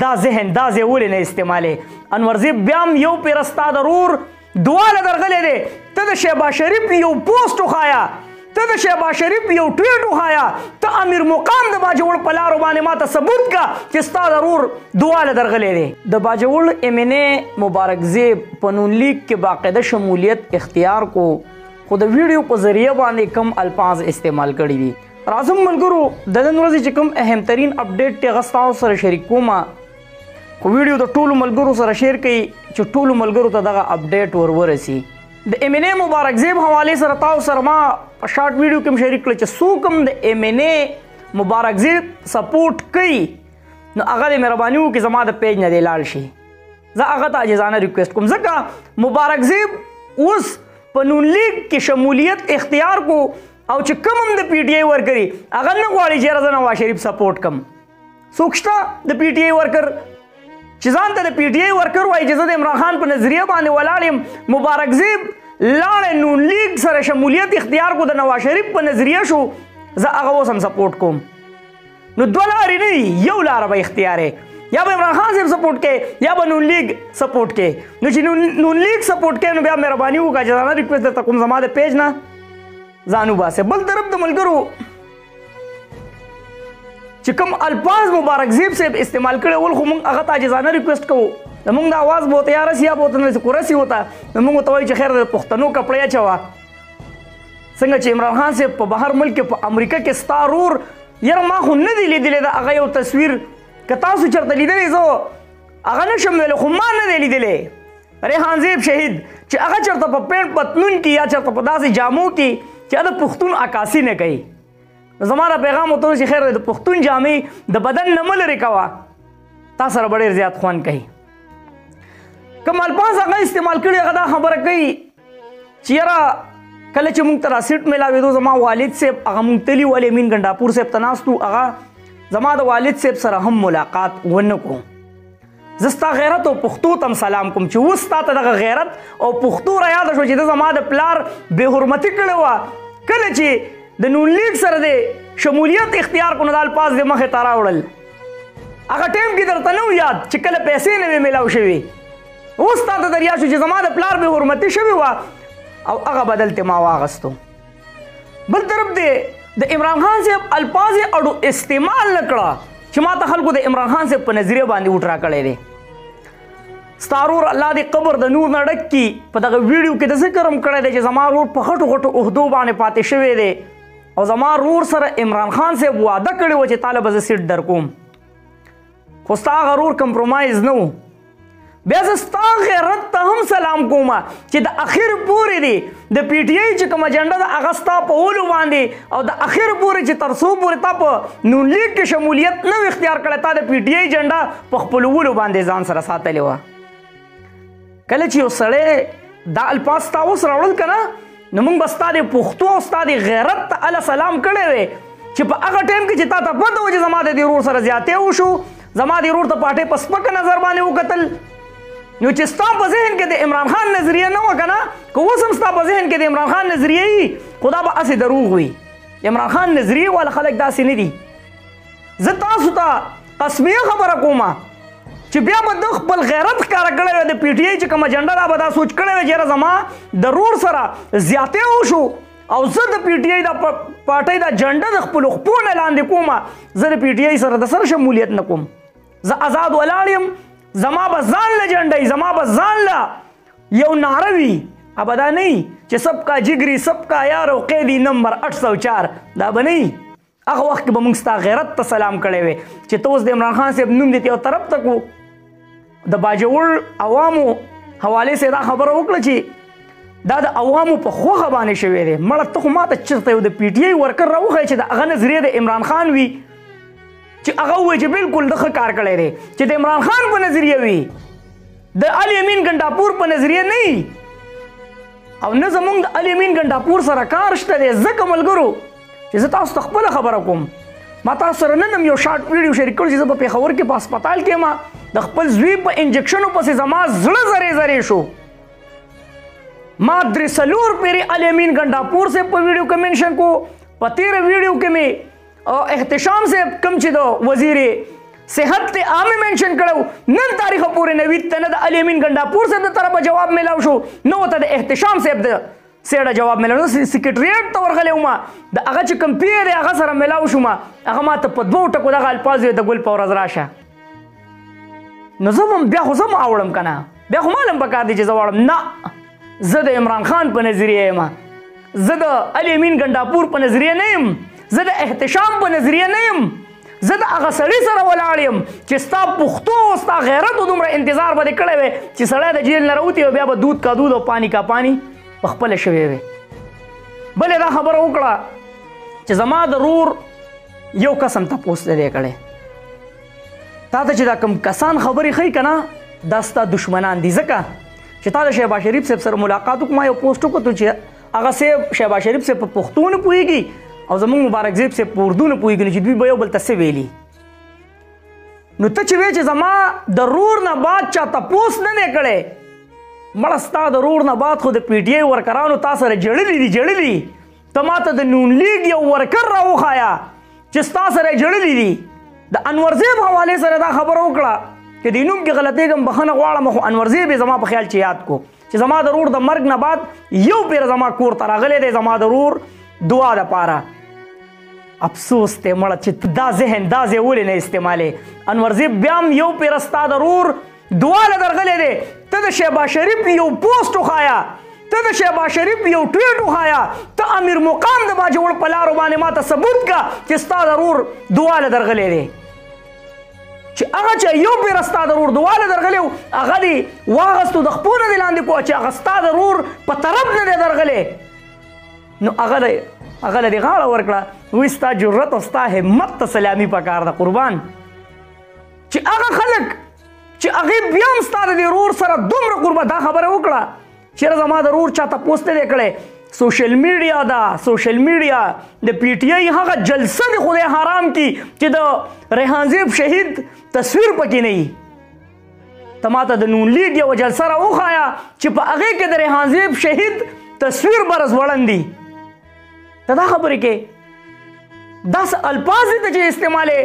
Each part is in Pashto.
دا ذهن دا ځای ولې نه استعمالې انورزیب بیا هم یو پیر ستا ضرور دواله درغلی دی ته د شهباز شریف یو پوسټ وښایه ته د شهباز شریف یو ټویټ وښایه ته امیر مقام د باجوړ په لارو باندې ماته ثبوت کا چې ستا ضرور دواله درغلی دی د باجوړ ایم این اے مبارک زیب په نون لیگ کې باقاعده شمولیت اختیار کو خو د ویډیو په ذریعه باندې کم الفاظ استعمال کړي دي راځم ملګرو د نن ورځې چې کوم اهم ترین اپډیټ دی هغه ستاسو سره شریک کوم خو ویډیو د ټولو ملګرو سره شیر کړئ چې ټولو ملګرو ته دغه اپډیټ ورورسي د ایم این اے مبارک زیب حوالې سره تاسو سره ما په شارټ ویډیو کې هم شریک کړل چې څوک هم د ایم این اے مبارک زیب سپورټ کوي نو هغه د مهرباني وکړي زما د پیج نه دی لاړ شي زه هغه ته عاجزانه ریکویسټ کوم ځکه مبارک زیب اوس په نون لیگ کې شمولیت اختیار کو او چې کوم هم د پی ټی آی ورکري هغه نه غواړي چې زه نواز شریف سپورټ کم څوک شته د پی ټی آی ورکر چې ځان ته د پی ټی آی ورکر وایي چې زه د عمران خان په نظریه باندې ولاړ یم مبارک زیب لاړې نون لیگ سره شمولیت اختیار کو د نواز شریف په نظریه شو زه هغه اوس هم سپورټ کوم نو دوه لارې نه یو لاره به اختیارې یا به عمران خان صاحب سپورټ کې یا به نون لیگ سپورټ کې نو چې نون لیگ سپورټ کې نو بیا مهرباني وکړه چې ځانه ریکویسټ درته کوم زما د پیج نه ځانو باسه بل طرف د ملګرو چې کوم الفاظ مبارک زیب صاحب استعمال کړي ول خو موږ هغه ته عاجزانه ریکویسټ کوو زموږ د آواز به ورته یا رسي یا به ورته نه رسي ورته نو موږ ورته وایو چې خیر د پښتنو کپړې اچوه څنګه چې عمران خان صاحب په بهر ملک په امریکا کې ستا رور یاره ما خو نه دی لیدلی د هغه یو تصویر که تاسو چېرته لیدلی زه هغه نه شم ویلی خو ما نه دی لیدلی ریحان زیب شهید چې هغه چېرته په پینټ پتلون کې یا چېرته په داسې جامو کې چې د پښتون عکاسي نه کوي زما دا پیغام ورته چې خیر د پښتون جامې د بدن نه مه لرې کوه تا سره به ډېر زیات خوند کوي کوم الفاظ هغه استعمال کړي هغه دا خبره کوي چې یاره کله چې موږ ته را سیټ میلاوېدو زما والد صاحب هغه موږ تلي ول امین ګنډاپور صاحب ته ناست وو هغه زما د والد صاحب سره هم ملاقات ونه کړو زه ستا غیرت او پښتو ته سلام کوم چې اوس تا ته دغه غیرت او پښتو را یاده شو چې د زما د پلار بې حرمتي کړې وه کله چې د نون لیگ سره د شمولیت اختیار کړو نو دا الفاظ د مخې ته راوړل هغه ټایم کې درته نه یاد چې کله پیسې نه وې میلاو شوي اوس تا ته در یاد شو چې زما د پلار بې حرمتي شوې وه او هغه بدل ته ما واغستو بل طرف د عمران خان صاحب الفاظ اړو استعمال نه کړه چې ما ته خلکو د عمران خان صاحب په نظریه باندې وټ را کړی دی ستا رور الله دې قبر د نور نه ډک کړي په دغه ویډیو کې د ذکر هم کړی دی چې زما رور په غټو غټو عهدو باندې پاتې شوی دی او زما رور سره عمران خان صاحب واده کړی و چې تاله به زه سیټ در کوم خو ستا هغه رور کمپرومایز نه و بیا زه ستا غیرت ته هم سلام کوم چې د اخر پورې دی د پی ټی آی چې کوم اجنډه ده هغه ستا په ولو باندې او د اخر پورې چې تر څو پورې تا په نون لیگ کې شمولیت نه اختیار کړی تا د پی ټی آی اجنډه په خپلو ولو باندې ځان سره ساتلې وه کله چې یو سړی دا الفاظ ستا اوس راوړل که نه نو موږ به ستا د پښتو او ستا د غیرت ته اله سلام کړی وی چې په هغه ټایم کې چې تا ته پته وه چې زما د دې رور سره زیاتې وشو زما د رور ته پاټې په سپکه نظر باندې وکتل نو چې ستا په ذهن کې د عمران خان نظریه نه وه که نه که اوس هم ستا په ذهن کې د عمران خان نظریه وي خو دا به هسې دروغ وي عمران خان نظریه والا خلک داسې نه دي زه تاسو ته قسمیه خبره کوم چې بیا به ده خپل غیرت ښکاره کړی وی د پی ټی آی چې کومه جنډه دا به دا سوچ کړی وی چې یاره زما د رور سره زیاتې وشو او زه د پی ټی آی دا پارټۍ دا جنډه د خپلو خپو نه لاندې کوم زه د پی ټی آی سره د سره شمولیت نه کوم زه آزاد ولاړ یم زما به ځان له جنډی زما به ځان له یو نعره وي ابدا نه چې سب کا جګري سب کا یار او قیدی نمبر 804 دا به نه هغه وخت کې به موږ ستا غیرت ته سلام کړی وی چې ته اوس د عمران خان صاحب نوم دې یو طرف ته کو د باجوړ عوامو حوالې سره دا خبره وکړه چې دا د عوامو په خوښه باندې شوی دی مړه ته خو ماته چېرته یو د پی ټی آی ورکر راوښی چې د هغه نظریه د عمران خان وي چې هغه ووایي چې بالکل د ښه کار کړی دی چې د عمران خان په نظریه وي د علي امین ګنډاپور په نظریه نه وي او نه زموږ د علي امین ګنډاپور سره کار شته دی ځکه ملګرو چې زه تاسو ته خپله خبره کوم ما تاسو سره نن هم یو شارټ ویډیو شریک کړو چې زه په پېښور کې په هسپتال کې یم د خپل زوی په انجکشنو پسې زما زړه زرې زرې شو ما درې څلور پیرې علي امین ګنډاپور صاحب په ویډیو کې منشن کو په تېره ویډیو کې مې احتشام صاحب کوم چې د وزیر صحت ته عامه منشن کړو نن تاریخ پورې نوید ته نه د علي امین ګنډاپور صاحب د طرفه جواب ملاو شو نو ته د احتشام صاحب د سیړه جواب ملاو نو سیکریټریټ ته ورغلی وم د هغه چې کوم پیر دی هغه سره ملاو شوم هغه ما ته په 2 ټکو دغه الفاظ د ګل په ورځ راشه نو زه بیا خو زه اوړم که نه بیا خو معلوم پکار دی چې زه واړم نه زه د عمران خان په نظریه یم زه د علي امین ګنډاپور په نظریه نه یم زه د احتشام په نظریه نه یم زه د هغه سړي سره ولاړ یم چې ستا پښتو او ستا غیرت دومره انتظار به دې کړی وی چې سړی د جیل نه راوتي بیا به دود کا دود او پانی کا پانی پخپله شوی وی بلې دا خبره وکړه چې زما د رور یو قسم تپوس دی کړی تا ته چې دا کوم کسان خبرې ښیي که نه دا ستا دشمنان دي ځکه چې تا د شهباز شریف صاحب سره ملاقات وکړو ما یو پوسټ وکړو چې هغه صاحب شهباز شریف صاحب په پښتو نه پوهېږي او زمونږ مبارک صاحب صاحب په اردو نه پوهېږي چې دوی به یو بل ته څه ویلي نو ته چې وې چې زما د رور نه بعد چا تپوس نه دی کړی مړه ستا د رور نه بعد خو د پی ټي آی ورکرانو تا سره جړلي ته ما ته د نون لیګ یو ورکر راوښایه چې ستا سره یې جړلي دي د انور زیب حوالې سره دا خبره وکړه چې د نوم کې غلطېږم بخښنه غواړم خو انور زیب یې زما په خیال چې یاد کو چې زما د رور د مرګ نه بعد یو پیر زما کور ته راغلی دی زما د رور دعا دپاره افسوس دی مړه چې دا ذهن دا ځای ولې نه استعمالې انور زیب بیا هم یو پیر ستا د رور دعا له درغلی دی ته د شهباز شریف یو پوسټ وښایه ته د شهباز شریف یو ټویټ وښایه ته امیر مقام د باجوړ په لارو باندې ما ته ثبوت کا چې ستا د رور دعا له درغلی دی چې هغه چې یو پیر ستا د رور دعا له درغلی و هغه دې واغستو د خپو نه دې لاندې کو چې هغه ستا د رور په طرف نه دی درغلی نو هغه له دې غاړه ورکړه وایي ستا جرت او ستا همت ته سلامي پکار ده قربان چې هغه خلک چې هغې بیا هم ستا د دې رور سره دومره قربان دا خبره وکړه چېرې زما د رور چاته پوسټ نه دی کړی سوشل میډیا ده سوشل میډیا د پی ټي آی هغه جلسه د خدای حرام کی چې د ریحان زیب شهید تصویر پکې نه وي ته ماته د نون لیګ یوه جلسه راوښایه چې په هغې کې د ریحان زیب شهید تصویر به رځوړن دي ته دا خبرې کې داسې الفاظ دي ته چې استعمالې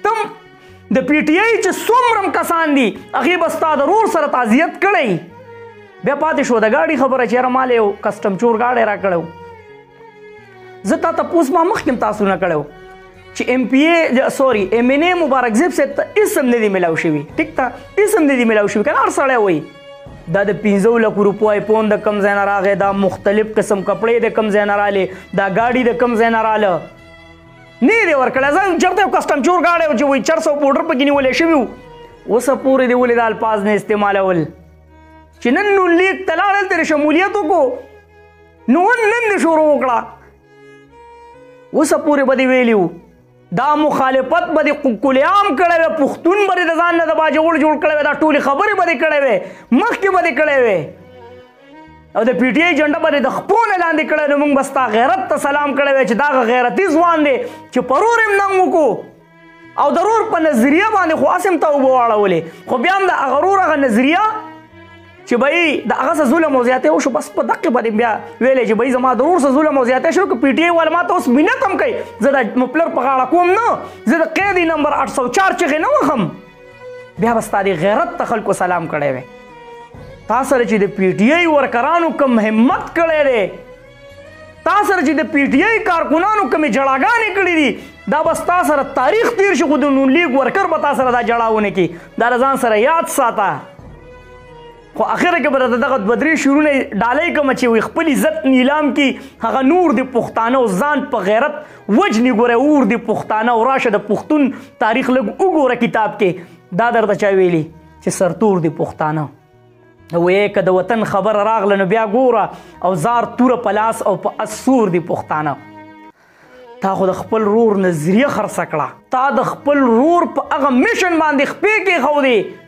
تم د پی ټي آی چې څومره کسان دي هغې به ستا د رور سره تعزیت کړی بیا پاتې شو د ګاډي خبره چې یاره مال یو کسټم چور ګاډی را کړی زه تا تپوس ما مخکې هم تاسو نه کړی چې ایم پی اے سوري ایم این اے مبارک زیب صاحب ته اسم نه دی میلاو شوي ټیک ته اسم نه دی میلاو شوي که نه هر سړی وایي دا د 15 لکو روپو آیفون د کم ځای نه راغی دا مختلف قسم کپړې د کم ځای نه رالې دا ګاډي د کم ځای نه راله نه دی ورکړی زه چېرته یو کسټم چور ګاډی و چې وایي 400 پوډر پکې نیولی شوي وو اوسه پورې دې ولې دا الفاظ نه استعمالول چې نن نو لیک ته لاړل ترې شمولیت وکړو نو نن دې شروع وکړه اوسه پورې به دې ویلي وو دا مخالفت به دې کلیعام کړی وی پښتون به دې د ځان نه د باجوړ جوړ کړی وی دا ټولې خبرې به دې کړی وی مخکې به دې کړی وی او د پی ټي آی جنډه به دې د خپو نه لاندې کړی نو موږ به ستا غیرت ته سلام کړی وی چې دا غیرتي ځوان دی چې پرور یې ننګ وکړو او د رور په نظریه باندې خو هسې هم ته اوبه واړولې خو بیا هم د هغه رور هغه نظریه چې بهی د هغه څه ظلم او زیاتی وشو بس په دقې باندې بیا ویلی چې بهی زما د ورور څه ظلم او زیاتی شو که پی ټي آی والا ما ته اوس منت هم کوي زه د مپلر په غاړه کوم نه زه د قیدي نمبر 804 چغې نه وخم بیا به ستا د غیرت ته خلکو سلام کړی وی تا سره چې د پی ټي آی ورکرانو کم همت کړی دی تا سره چې د پی ټي آی کارکونانو کمې جړاګانې کړي دي دا بس تا سره تاریخ تیر شي خو د نون لیګ ورکر به تا سره دا جړاونه کړي دا له ځان سره یاد ساته خو اخره کې به دغه بدرې شورونه ډالۍ کومه چې وي خپل عزت نیلام کی هغه نور د پښتانه او ځان په غیرت وجنې ګوره اور د پښتانه او راشه د پښتون تاریخ لږ وګوره کتاب کې دا درته چا ویلي چې سرتور د پښتانه وایې که د وطن خبر راغله نو بیا ګوره او زار توره په لاس او په اسور د پښتانه تا خو د خپل رور نظریه خرڅه کړه تا د خپل رور په هغه میشن باندې خپې کېښودې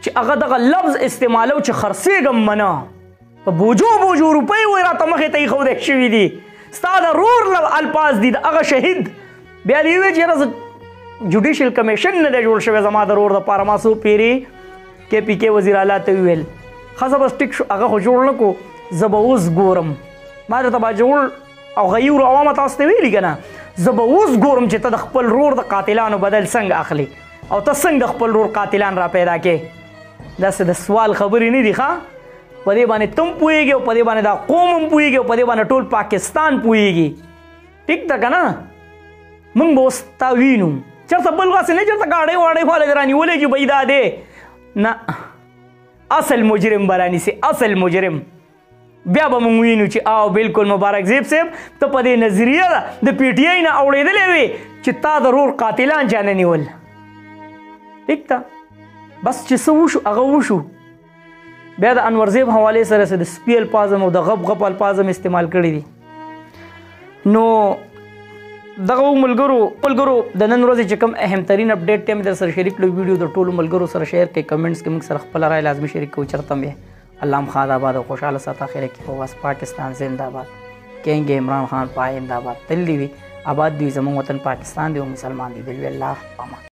چې هغه دغه لفظ استعمالو چې خرڅېږم منه په بوجو روپۍ وایي راته مخې ته ایښودی شوي دي ستا د رور الفاظ دي د هغه شهید بیا دې ووایي چې یاره زه جوډیشل کمیشن نه دی جوړ شوی زما د رور دپاره ما څو پیرې کې پي کې وزیر اعلی ته وویل ښه زه بس ټیک شو هغه خو جوړ نه کړو زه به اوس ګورم ما درته باجوړ او غیور عوامه تاسو ته ویلي که نه زه به اوس ګورم چې ته د خپل رور د قاتلانو بدل څنګه اخلي او ته څنګه د خپل ورور قاتلان را پیدا کې داسې د سوال خبرې نه دي ښه په دې باندې تم پوهېږي او په دې باندې دا قوم هم پوهېږي او په دې باندې ټول پاکستان پوهېږي ټیک ده که نه موږ به اوس تا وینو چېرته بل غسې نه چېرته ګاډۍ واډۍ خواله دې رانیولی چې بهی دا دی نه اصل مجرم به رانیسي اصل مجرم بیا به موږ وینو چې او بلکل مبارک زیب صاحب ته په دې نظریه ده د پی ټي آی نه اوړېدلی وې چې تا د رور قاتلان چا نه نیول ټیک ده بس چې څه وشو هغه وشو بیا د انورزیب حوالې سره د سپي الفاظم او د غب غب الفاظم استعمال کړي دي نو دغه ملګرو د نن ورځې چې کوم اهم ترین اپډیټ ټیم در سره شریک کړو ویډیو د ټولو ملګرو سره شیر کړئ کمنټس کې موږ سره خپل رائے لازمي شریک کوو چېرته مې الله هم ښاد آباد او خوشحاله ساته خیره کړي په واس پاکستان زنده باد کینګ عمران خان پایند آباد تل دې وي آباد دوی زموږ وطن پاکستان دی او مسلمان دی دل الله پامان